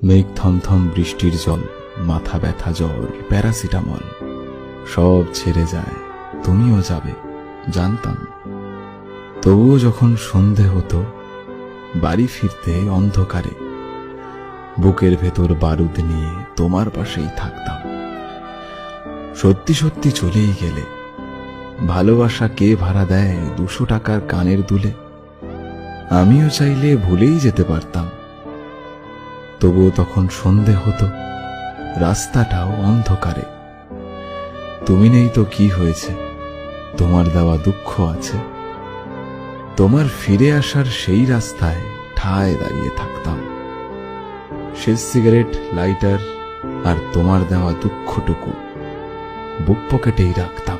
মেঘ থমথম বৃষ্টির জল, মাথা ব্যথা জ্বর, প্যারাসিটামল সব ছেড়ে যায়, তুমিও যাবে জানতাম। তবুও যখন সন্ধে হতো বাড়ি ফিরতে অন্ধকারে, বুকের ভেতর বারুদ নিয়ে তোমার পাশেই থাকতাম। সত্যি সত্যি চলেই গেলে, ভালোবাসা কে ভাড়া দেয় 200 টাকার কানের দুলে? আমিও চাইলে ভুলেই যেতে পারতাম। তবুও তখন সন্ধে হতো, রাস্তাটাও অন্ধকারে। তুমি নেই তো কি হয়েছে, তোমার দেওয়া দুঃখ আছে। তোমার ফিরে আসার সেই রাস্তায় ঠায় দাঁড়িয়ে থাকতাম। শেষ সিগারেট, লাইটার আর তোমার দেওয়া দুঃখটুকু বুক পকেটেই রাখতাম।